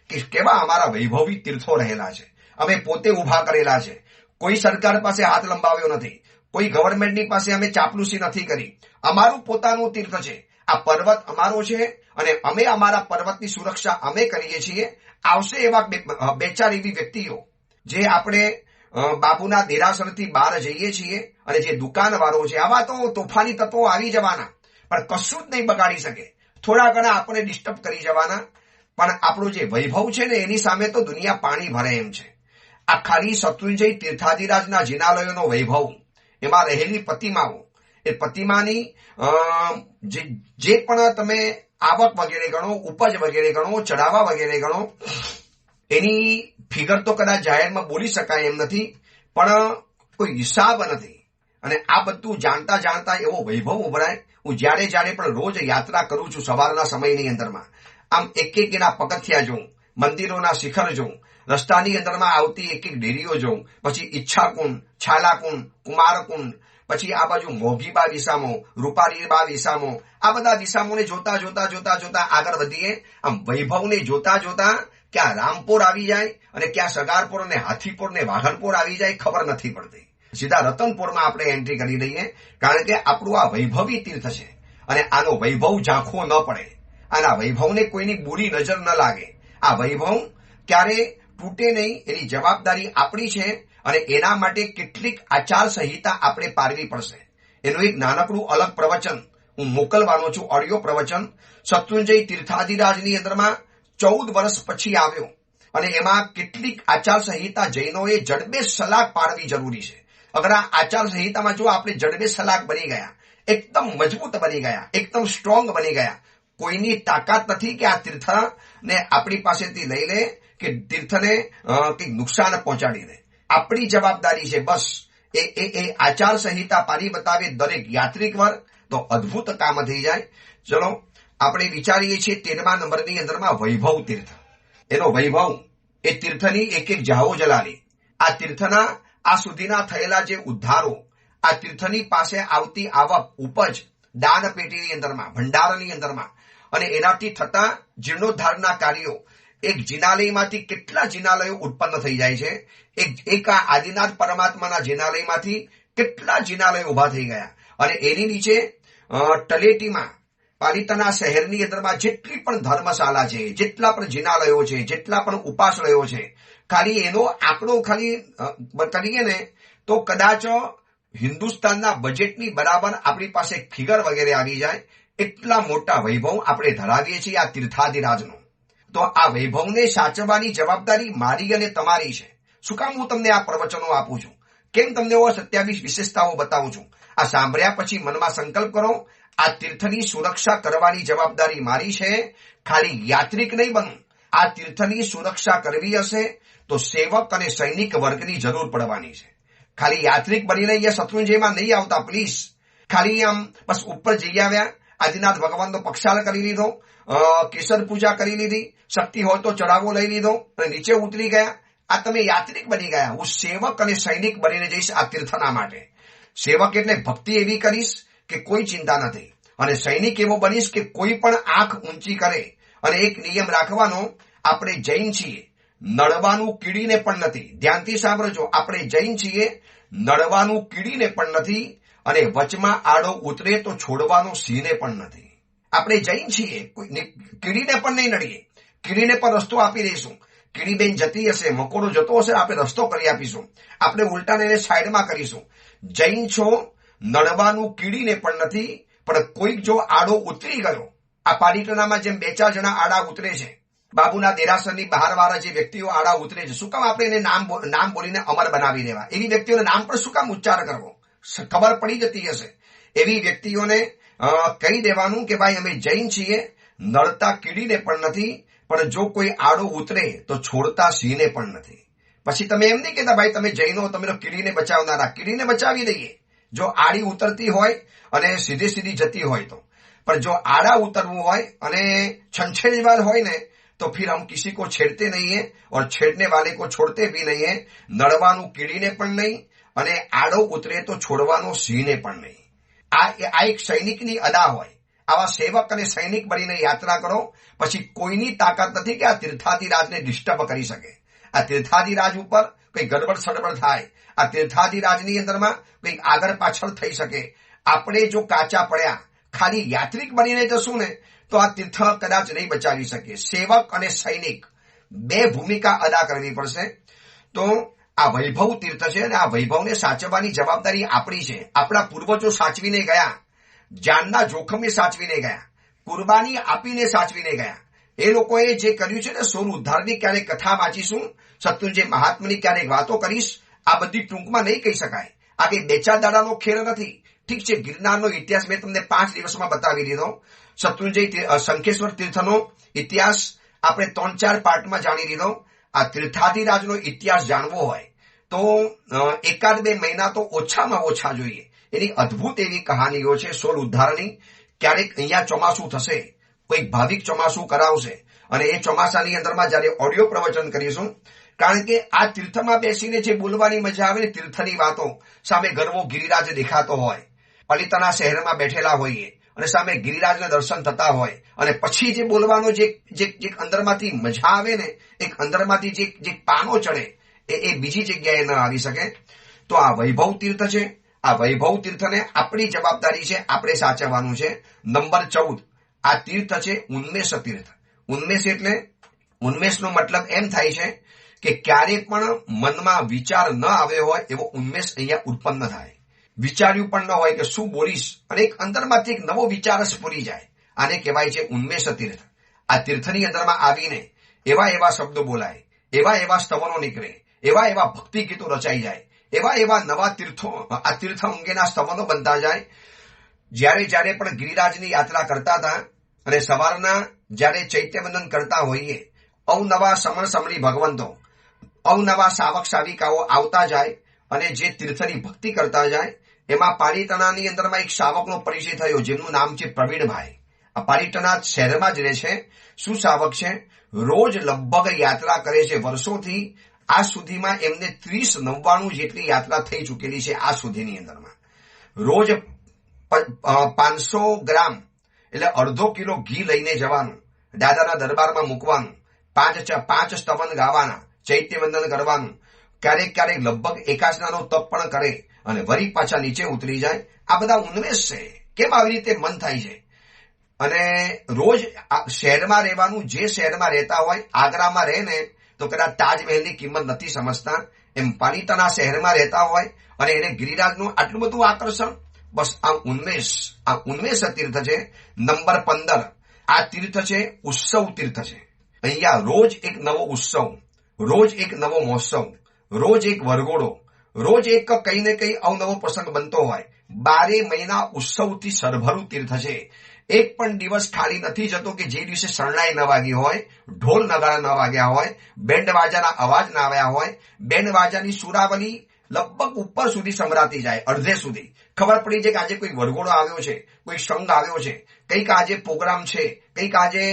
કે કેવા અમારા વૈભવી તીર્થો રહેલા છે. અમે પોતે ઉભા કરેલા છે. કોઈ સરકાર પાસે હાથ લંબાવ્યો નથી, કોઈ ગવર્મેન્ટની પાસે અમે ચાપલુસી નથી કરી. અમારું પોતાનું તીર્થ છે. આ પર્વત અમારો છે અને અમે અમારા પર્વતની સુરક્ષા અમે કરીએ છીએ. આવશે એવા બે ચાર એવી વ્યક્તિઓ જે આપણે બાબુના દેરાસરથી બહાર જઈએ છીએ અને જે દુકાનવાળો છે, આવા તો તોફાની તત્વો આવી જવાના, પણ કશું જ નહીં બગાડી શકે. થોડા ઘણા આપણે ડિસ્ટર્બ કરી જવાના, પણ આપણું જે વૈભવ છે ને એની સામે તો દુનિયા પાણી ભરે એમ છે. આ ખાલી શત્રુંજય તીર્થાધિરાજના જિનાલયોનો વૈભવ, એમાં રહેલી પ્રતિમાઓ, એ પ્રતિમાની જે પણ તમે આવક વગેરે ગણો, ઉપજ વગેરે ગણો, ચઢાવા વગેરે ગણો, એની ફિગર તો કદાચ જાહેરમાં બોલી શકાય એમ નથી, પણ કોઈ હિસાબ નથી. અને આ બધું જાણતા જાણતા એવો વૈભવ ઉભરાય. હું જ્યારે પણ રોજ યાત્રા કરું છું સવારના સમયની અંદરમાં, આમ એક એના પગથિયા જોઉં, મંદિરોના શિખર જોઉં, રસ્તાની અંદરમાં આવતી એક ડેરીઓ જોઉં, પછી ઈચ્છાકુંડ, છાલાકુંડ, કુમારકુંડ, પછી આ બાજુ મોગીબા વિસામો, રૂપારીબા વિસામો, આ બધા વિસામોને જોતા જોતા જોતા જોતા આગળ વધીએ. આમ વૈભવને જોતા જોતા ક્યાં રામપુર આવી જાય અને ક્યાં સગારપુર અને હાથીપુર ને વાઢલપુર આવી જાય ખબર નથી પડતી. સીધા રતનપુરમાં આપણે એન્ટ્રી કરી દઈએ, કારણ કે આપણું આ વૈભવી તીર્થ છે અને આનો વૈભવ ઝાંખવો ન પડે, આના વૈભવને કોઈની બુરી નજર ન લાગે. આ વૈભવ ક્યારે તૂટે નહીં એની જવાબદારી આપણી છે અને એના માટે કેટલીક આચાર સંહિતા આપણે પાડવી પડશે. એનું એક નાનકડું અલગ પ્રવચન હું મોકલવાનો છું, ઓડિયો પ્રવચન. શત્રુંજય તીર્થાધિરાજની અંદરમાં 14 વર્ષ પછી આવ્યો અને એમાં કેટલીક આચાર સંહિતા જૈનોએ જડબે સલાક પાડવી જરૂરી છે. અગર આ આચાર સંહિતામાં જો આપણે જડબે સલાક બની ગયા, એકદમ મજબૂત બની ગયા, એકદમ સ્ટ્રોંગ બની ગયા, કોઈની તાકાત નથી કે આ તીર્થને આપણી પાસેથી લઈ લે કે તીર્થને કંઈક નુકસાન પહોંચાડી દે. આપણી જવાબદારી છે બસ એ આચાર સંહિતા પાડી બતાવે દરેક યાત્રિક વર્ગ, તો અદ્ભુત કામ થઈ જાય. ચલો આપણે વિચારીએ છીએ 13મા નંબરની અંદરમાં વૈભવ તીર્થ. એનો વૈભવ, એ તીર્થની એક જાહો જલાલી, આ તીર્થના આ સુધીના થયેલા જે ઉદ્ધારો, આ તીર્થની પાસે આવતી આવક, ઉપજ, દાન પેટીની અંદરમાં, ભંડારની અંદરમાં, અને એનાથી થતા જીર્ણોદ્ધારના કાર્યો, એક જિનાલયમાંથી કેટલા જિનાલયો ઉત્પન્ન થઈ જાય છે. એક આ આદિનાથ પરમાત્માના જિનાલયમાંથી કેટલા જિનાલયો ઉભા થઈ ગયા. અને એની નીચે તલેટીમાં પાલિતાના શહેરની અંદરમાં જેટલી પણ ધર્મશાળા છે, જેટલા પણ જિનાલયો છે, જેટલા પણ ઉપાશ્રયો છે, ખાલી એનો આંકડો ખાલી કરીએ ને તો કદાચ હિન્દુસ્તાનના બજેટની બરાબર આપણી પાસે ફિગર વગેરે આવી જાય. એટલા મોટા વૈભવ આપણે ધરાવીએ છીએ આ તીર્થાધિરાજનો. તો આ વૈભવને સાચવવાની જવાબદારી મારી અને તમારી છે. શું કામ હું તમને આ પ્રવચનો આપું છું, કેમ તમને 27 વિશેષતાઓ બતાવું છું? આ સાંભળ્યા પછી મનમાં સંકલ્પ કરો, આ તીર્થની સુરક્ષા કરવાની જવાબદારી મારી છે. ખાલી યાત્રિક નહીં બનવું, આ તીર્થની સુરક્ષા કરવી હશે તો સેવક અને સૈનિક વર્ગની જરૂર પડવાની છે. ખાલી યાત્રિક બનીને અહીંયા શત્રુંજયમાં નહીં આવતા પ્લીઝ. ખાલી આમ બસ ઉપર જઈ આવ્યા, આદિનાથ ભગવાનનો પક્ષાલ કરી લીધો, કેસર પૂજા કરી લીધી, શક્તિ હોય તો ચઢાવો લઈ લીધો અને નીચે ઉતરી ગયા, આ તમે યાત્રિક બની ગયા. હું સેવક અને સૈનિક બનીને જઈશ આ તીર્થના માટે. સેવક એટલે ભક્તિ એવી કરીશ કે કોઈ ચિંતા નથી, અને સૈનિક એવો બનીશ કે કોઈ પણ આંખ ઊંચી કરે. અને એક નિયમ રાખવાનો, આપણે જૈન છીએ, નડવાનું કીડીને પણ નથી. ધ્યાનથી સાંભળજો, આપણે જૈન છીએ, નડવાનું કીડીને પણ નથી, અને વચમાં આડો ઉતરે તો છોડવાનો સિંહને પણ નથી. આપણે જૈન છીએ, કીડીને પણ નહીં નડીએ, કીડીને પણ રસ્તો આપી દઈશું. કીડીબેન જતી હશે, મકોડો જતો હશે, આપણે રસ્તો કરી આપીશું, આપણે ઉલટાને એને સાઈડમાં કરીશું. જૈન છો, નડવાનું કીડીને પણ નથી, પણ કોઈક જો આડો ઉતરી ગયો, આ પાલિતાનામાં જેમ 2-4 જણા આડા ઉતરે છે, બાબુના દેરાસરની બહારવાળા જે વ્યક્તિઓ આડા ઉતરે છે, શું કામ આપણે એને નામ બોલીને અમર બનાવી દેવા? એવી વ્યક્તિઓને નામ પણ શું કામ ઉચ્ચાર કરવો? ખબર પડી જતી હશે. એવી વ્યક્તિઓને કહી દેવાનું કે ભાઈ અમે જૈન છીએ, નડતા કીડીને પણ નથી, પણ જો કોઈ આડો ઉતરે તો છોડતા સિંહને પણ નથી. પછી તમે એમ નહીં કહેતા ભાઈ તમે જૈનો, તમે કીડીને બચાવનારા. કીડીને બચાવી દઈએ જો આડી ઉતરતી હોય અને સીધી જતી હોય તો. पर जो आड़ा उतरવું હોય અને छंछेड़वाल હોય ને तो फिर हम किसी को छेड़ते नहीं है और छेड़ने वाले को छोड़ते भी नहीं है. નડવાનું કીડીને પણ નહીં અને આડો ઉતરે તો છોડવાનો સિંહને પણ નહીં. આ એક સૈનિકની અદા હોય. આવા સેવક અને સૈનિક બનીને યાત્રા કરો, પછી કોઈની તાકાત નથી કે આ તીર્થાધિરાજને ડિસ્ટર્બ કરી શકે. આ તીર્થાધિરાજ ઉપર કઈ ગડબડ સડબડ થાય, આ તીર્થાધિરાજની અંદરમાં કઈક આગળ પાછળ થઈ શકે. આપણે જો કાચા પડ્યા ખાલી યાત્રિક બનીને જશું ને તો આ તીર્થ કદાચ નહીં બચાવી શકે. સેવક અને સૈનિક બે ભૂમિકા અદા કરવી પડશે. તો આ વૈભવ તીર્થ છે અને આ વૈભવને સાચવવાની જવાબદારી આપણી છે. આપણા પૂર્વજો સાચવીને ગયા, જાનના જોખમે સાચવીને ગયા, કુરબાની આપીને સાચવીને ગયા. એ લોકોએ જે કર્યું છે ને, સોર ઉદ્ધારની ક્યારેક કથા વાંચીશું, શત્રુંજય મહાત્માની ક્યારેક વાતો કરીશ. આ બધી ટૂંકમાં નહીં કહી શકાય. આ કઈ 2-4 દાડાનો ખેલ નથી. ઠીક છે, ગિરનારનો ઇતિહાસ મેં તમને 5 દિવસમાં બતાવી દીધો. શત્રુંજય શંખેશ્વર તીર્થનો ઇતિહાસ આપણે 3-4 પાર્ટમાં જાણી લીધો. આ તીર્થાધિરાજનો ઇતિહાસ જાણવો હોય તો 1-2 મહિના તો ઓછામાં ઓછા જોઈએ. એની અદભુત એવી કહાનીઓ છે 16 ઉદ્ધારની. ક્યારેક અહીંયા ચોમાસું થશે, કોઈક ભાવિક ચોમાસું કરાવશે અને એ ચોમાસાની અંદરમાં જયારે ઓડિયો પ્રવચન કરીશું, કારણ કે આ તીર્થમાં બેસીને જે બોલવાની મજા આવે ને, તીર્થની વાતો, સામે ગરવો ગિરિરાજ દેખાતો હોય, પલિતાના શહેરમાં બેઠેલા હોઈએ અને સામે ગિરિરાજના દર્શન થતા હોય અને પછી જે બોલવાનો જે અંદરમાંથી મજા આવે ને, એક અંદરમાંથી જે પાનો ચડે એ બીજી જગ્યાએ ન આવી શકે. તો આ વૈભવ તીર્થ છે. આ વૈભવ તીર્થને આપણી જવાબદારી છે, આપણે સાચવવાનું છે. નંબર 14, આ તીર્થ છે ઉન્મેષ તીર્થ. ઉન્મેષ એટલે, ઉન્મેષનો મતલબ એમ થાય છે કે ક્યારે પણ મનમાં વિચાર ન આવ્યો હોય એવો ઉન્મેષ અહીંયા ઉત્પન્ન થાય. વિચાર્યું પણ ન હોય કે શું બોલીશ અને એક અંદરમાંથી એક નવો વિચાર જ પૂરી જાય. આને કહેવાય છે ઉન્મેષ તીર્થ. આ તીર્થની અંદરમાં આવીને એવા શબ્દો બોલાય, એવા સ્તવનો નીકળે, એવા ભક્તિ ગીતો રચાઈ જાય, એવા નવા તીર્થો, આ તીર્થ અંગેના સ્તવનો બનતા જાય. જ્યારે પણ ગિરિરાજની યાત્રા કરતા હતા અને સવારના જ્યારે ચૈત્યવંદન કરતા હોઈએ, અવનવા સમણ સમણી ભગવંતો, અવનવા સાવક સાવિકાઓ આવતા જાય અને જે તીર્થની ભક્તિ કરતા જાય. એમાં પાલીતાણાની અંદરમાં એક સાવકનો પરિચય થયો જેમનું નામ છે પ્રવીણભાઈ. આ પાલીતાણા શહેરમાં જ રહે છે. શું સાવક છે? રોજ લગભગ યાત્રા કરે છે. વર્ષોથી આ સુધીમાં એમને 30-99 જેટલી યાત્રા થઈ ચૂકેલી છે. આ સુધીની અંદરમાં રોજ 500 ગ્રામ એટલે અડધો કિલો ઘી લઈને જવાનું, દાદાના દરબારમાં મૂકવાનું, 5 સ્તવન ગાવાના, ચૈત્યવંદન કરવાનું, ક્યારેક લગભગ એકાસનાનો તપ પણ કરે અને વરી પાછા નીચે ઉતરી જાય. આ બધા ઉન્મેષ છે. કેમ આવી રીતે મન થાય છે? અને રોજ શહેરમાં રહેવાનું. જે શહેરમાં રહેતા હોય, આગ્રામાં રહે ને તો કદાચ તાજમહેલની કિંમત નથી સમજતા, એમ પાલિતાના શહેરમાં રહેતા હોય અને એને ગિરિરાજનું આટલું બધું આકર્ષણ. બસ આ ઉન્મેષ તીર્થ છે. નંબર 15, આ તીર્થ છે ઉત્સવ તીર્થ છે. અહીંયા રોજ એક નવો ઉત્સવ, રોજ એક નવો મહોત્સવ, રોજ એક વરઘોડો, રોજ એક કઈ ને કઈ અવનવો પ્રસંગ બનતો હોય. 12 મહિના ઉત્સવથી સરભરું તીર્થ છે. એક પણ દિવસ ખાલી નથી જતો કે જે દિવસે શરણાઈ ન વાગી હોય, ઢોલ નગારા ન વાગ્યા હોય, બેન્ડ વાજાના અવાજ ના આવ્યા હોય. બેન્ડ વાજાની સુરાવલી લગભગ ઉપર સુધી સંભળાતી જાય, અડધે સુધી ખબર પડી જાય કે આજે કોઈ વરઘોડો આવ્યો છે, કોઈ સંઘ આવ્યો છે, કંઈક આજે પ્રોગ્રામ છે, કંઈક આજે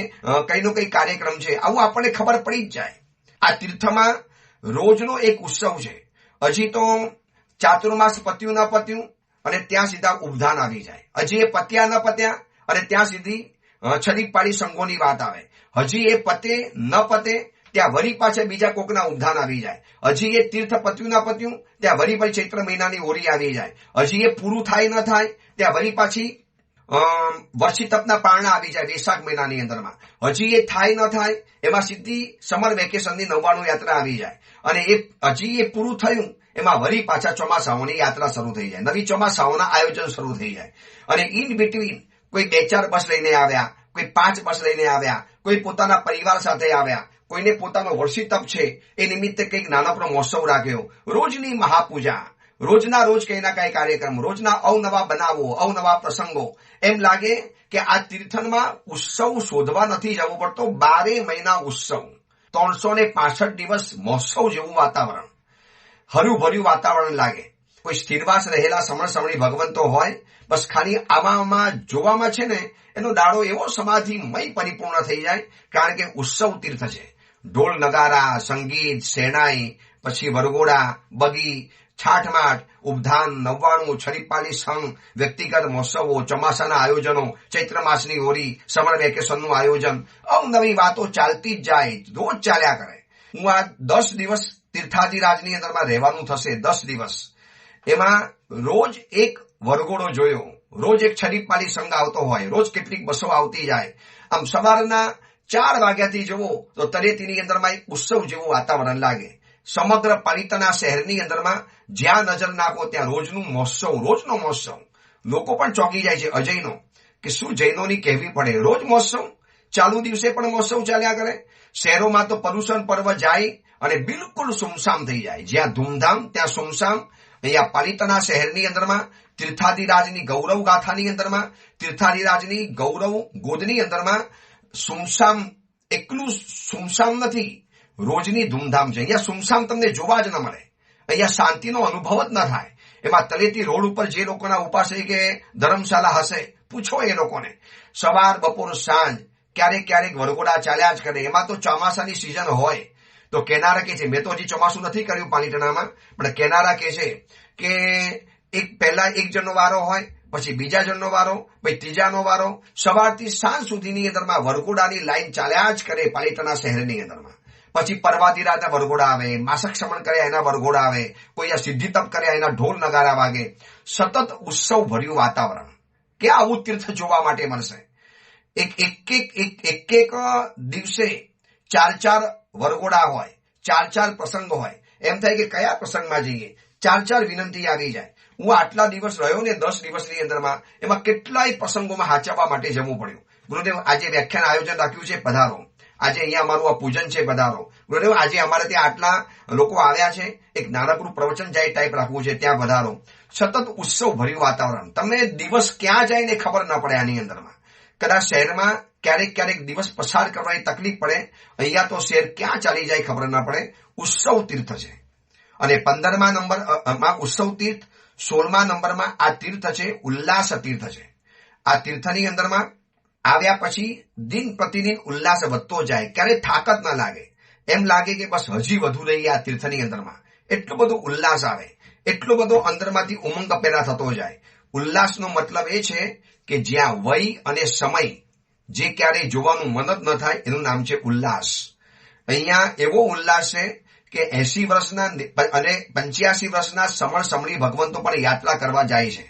કઈનો કઈ કાર્યક્રમ છે, આવું આપણને ખબર પડી જ જાય. આ તીર્થમાં રોજનો એક ઉત્સવ છે. હજી તો ચાતુર્માસ પત્યું ન પત્યું અને ત્યાં સીધા ઉપધાન આવી જાય. હજી એ પત્યા ન પત્યા અને ત્યાં સીધી છડીક પાડી સંઘોની વાત આવે. હજી એ પતે ન પતે ત્યાં વરી પાછા બીજા કોકના ઉપધાન આવી જાય. હજી એ તીર્થ પત્યું ન પત્યું ત્યાં વરી પછી ચૈત્ર મહિનાની ઓરી આવી જાય. હજી એ પૂરું થાય ન થાય ત્યાં વરી પાછી વર્ષી તપના પારણા આવી જાય વૈશાખ મહિનાની અંદરમાં. હજી એ થાય ન થાય એમાં સીધી સમર વેકેશનની 99 યાત્રા આવી જાય અને હજી એ પૂરું થયું એમાં વરી પાછા ચોમાસાઓની યાત્રા શરૂ થઈ જાય, નવી ચોમાસાઓના આયોજન શરૂ થઈ જાય. અને ઇન બિટવીન કોઈ 2-4 બસ લઈને આવ્યા, કોઈ 5 બસ લઈને આવ્યા, કોઈ પોતાના પરિવાર સાથે આવ્યા, કોઈને પોતાનો વર્ષી તપ છે એ નિમિત્તે કંઈક નાનકડો મહોત્સવ રાખ્યો. રોજની મહાપૂજા, રોજના રોજ કઈ ના કઈ કાર્યક્રમ, રોજના અવનવા બનાવો, અવનવા પ્રસંગો. એમ લાગે કે આ તીર્થમાં ઉત્સવ શોધવા નથી જવું પડતો. 12 મહિના ઉત્સવ, 365 દિવસ મહોત્સવ જેવું વાતાવરણ, હર્યુભર્યું વાતાવરણ લાગે. કોઈ સ્થિરવાસ રહેલા સમણ સમણી ભગવંતો હોય, બસ ખાલી આવામાં જોવામાં છે ને એનો દાડો એવો સમાધિમય પરિપૂર્ણ થઈ જાય, કારણ કે ઉત્સવ તીર્થ છે. ઢોલ નગારા, સંગીત, શેણાઈ, પછી વરઘોડા, બગી, છાઠમાઠ, ઉપધાન, 99, છડીપાલી સંઘ, વ્યક્તિગત મહોત્સવો, ચોમાસાના આયોજનો, ચૈત્ર માસની હોરી, સમર વેકેશનનું આયોજન, અવનવી વાતો ચાલતી જ જાય, રોજ ચાલ્યા કરે. હું આ 10 દિવસ તીર્થાધિરાજની અંદરમાં રહેવાનું થશે. 10 દિવસ એમાં રોજ એક વરઘોડો જોયો, રોજ એક છડીપાલી સંઘ આવતો હોય, રોજ કેટલીક બસો આવતી જાય. આમ સવારના 4 વાગ્યાથી જુઓ તો તળેટીની અંદરમાં એક ઉત્સવ જેવું વાતાવરણ લાગે. સમગ્ર પાલિતાના શહેરની અંદરમાં જ્યાં નજર નાખો ત્યાં રોજનો મહોત્સવ. લોકો પણ ચોંકી જાય છે અજયનો કે શું જૈનોની કહેવી પડે, રોજ મહોત્સવ, ચાલુ દિવસે પણ મહોત્સવ ચાલ્યા કરે. શહેરોમાં તો પર્યુષણ પર્વ જાય અને બિલકુલ સુમસામ થઈ જાય. જ્યાં ધૂમધામ ત્યાં સુમસામ અહીંયા પાલિતાણા શહેરની અંદરમાં તીર્થાધિરાજની ગૌરવ ગાથાની અંદરમાં તીર્થાધિરાજની ગૌરવ ગોદની અંદરમાં સુમસામ એકલું સુમસામ નથી, રોજની ધૂમધામ છે. અહીંયા સુમસામ તમને જોવા જ ન મળે, અહીંયા શાંતિનો અનુભવ જ ન થાય. એમાં તલેટી રોડ ઉપર જે લોકોના ઉપાશ્રય કે ધર્મશાળા હશે, પૂછો એ લોકોને. સવાર બપોર સાંજ ક્યારેક ક્યારેક વરઘોડા ચાલ્યા જ કરે. એમાં તો ચોમાસાની સિઝન હોય તો કેનારા કે છે, મેં તો હજી ચોમાસું નથી કર્યું પાલિતાણામાં, પણ કેનારા કે છે કે પહેલા એક જણનો વારો હોય, પછી બીજા જણનો વારો, પછી ત્રીજાનો વારો, સવારથી સાંજ સુધીની અંદરમાં વરઘોડાની લાઈન ચાલ્યા જ કરે પાલિતાણા શહેરની અંદરમાં. પછી પર્વાધિરાજના વરઘોડા આવે, માસક શ્રમણ કર્યા એના વરઘોડા આવે, કોઈ આ સિદ્ધિ તપ કર્યા એના ઢોલ નગારા વાગે. સતત ઉત્સવ ભર્યું વાતાવરણ. કે આવું તીર્થ જોવા માટે મળશે. એક દિવસે 4 વરઘોડા હોય, 4 પ્રસંગ હોય. એમ થાય કે કયા પ્રસંગમાં જઈએ, 4 વિનંતી આવી જાય. હું આટલા દિવસ રહ્યો ને 10 દિવસની અંદરમાં, એમાં કેટલાય પ્રસંગોમાં હાચવવા માટે જવું પડ્યું. ગુરુદેવ આજે વ્યાખ્યાન આયોજન રાખ્યું છે, પધારો. આજે અહીંયા અમારું આ પૂજન છે, પધારો. ગુરુદેવ આજે અમારે ત્યાં આટલા લોકો આવ્યા છે, એક નાનકડું પ્રવચન જાય ટાઈપ રાખવું છે, ત્યાં પધારો. સતત ઉત્સવ ભર્યું વાતાવરણ. તમને દિવસ ક્યાં જાય ને ખબર ન પડે. આની અંદરમાં કદાચ શહેરમાં ક્યારેક દિવસ પસાર કરવાની તકલીફ પડે, અહીંયા તો શહેર ક્યાં ચાલી જાય ખબર ન પડે. ઉત્સવ તીર્થ છે. અને 15મા નંબરમાં ઉત્સવ તીર્થ, 16મા નંબરમાં આ તીર્થ છે ઉલ્લાસ તીર્થ છે. આ તીર્થની અંદરમાં આવ્યા પછી દિન પ્રતિદિન ઉલ્લાસ વધતો જાય. ક્યારે થાક જ ન લાગે, એમ લાગે કે બસ હજી વધુ રહીએ આ તીર્થની અંદરમાં. એટલો બધો ઉલ્લાસ આવે, એટલો બધો અંદરમાંથી ઉમંગ પેદા થતો જાય. ઉલ્લાસનો મતલબ એ છે કે જ્યાં વય અને સમય જે ક્યારેય જોવાનું મન જ ન થાય, એનું નામ છે ઉલ્લાસ. અહીંયા એવો ઉલ્લાસ છે કે 80 વર્ષના અને 85 વર્ષના સમણી ભગવંતો પણ યાત્રા કરવા જાય છે.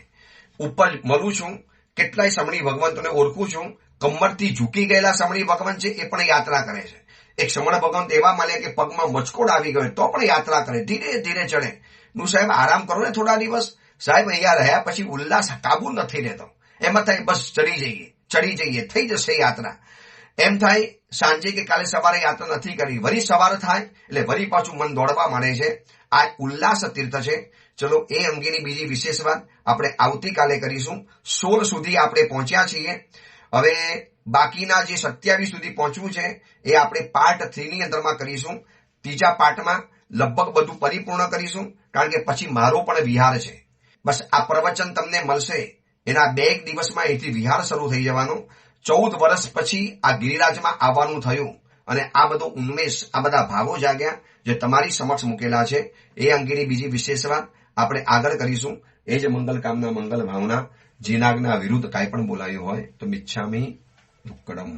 ઉપર મળું છું, કેટલાય સમણી ભગવંતોને ઓળખું છું. કમરથી ઝૂકી ગયેલા સમણી ભગવંત છે, એ પણ યાત્રા કરે છે. એક સમણ ભગવંત એવા મળ્યા કે પગમાં મચકોડ આવી ગયો તો પણ યાત્રા કરે, ધીરે ધીરે ચડે. નું સાહેબ આરામ કરો ને થોડા દિવસ. સાહેબ અહીંયા રહ્યા પછી ઉલ્લાસ કાબુ નથી રહેતો. એમાં થાય બસ ચડી જઈએ, થઈ જશે યાત્રા. એમ થાય સાંજે કે કાલે સવારે યાત્રા નથી કરી, વળી સવાર થાય એટલે વળી પાછું મન દોડવા માંડે છે. આ ઉલ્લાસ તીર્થ છે. ચલો એ અંગેની બીજી વિશેષ વાત આપણે આવતીકાલે કરીશું. 16 સુધી આપણે પહોંચ્યા છીએ. હવે બાકીના જે 27 સુધી પહોંચવું છે એ આપણે પાર્ટ 3 ની અંદરમાં કરીશું. ત્રીજા પાર્ટમાં લગભગ બધું પરિપૂર્ણ કરીશું, કારણ કે પછી મારો પણ વિહાર છે. બસ આ પ્રવચન તમને મળશે, એના 2 દિવસમાં અહીંથી વિહાર શરૂ થઈ જવાનો. 14 વર્ષ પછી આ ગિરિરાજમાં આવવાનું થયું અને આ બધો ઉન્મેષ, આ બધા ભાવો જાગ્યા જે તમારી સમક્ષ મૂકેલા છે. એ અંગેની બીજી વિશેષ વાત આપણે આગળ કરીશું. એ જ મંગલ કામના, મંગલ ભાવના. જીનાગના વિરુદ્ધ કાંઈ પણ બોલાયું હોય તો મિચ્છામી દુક્કડમ.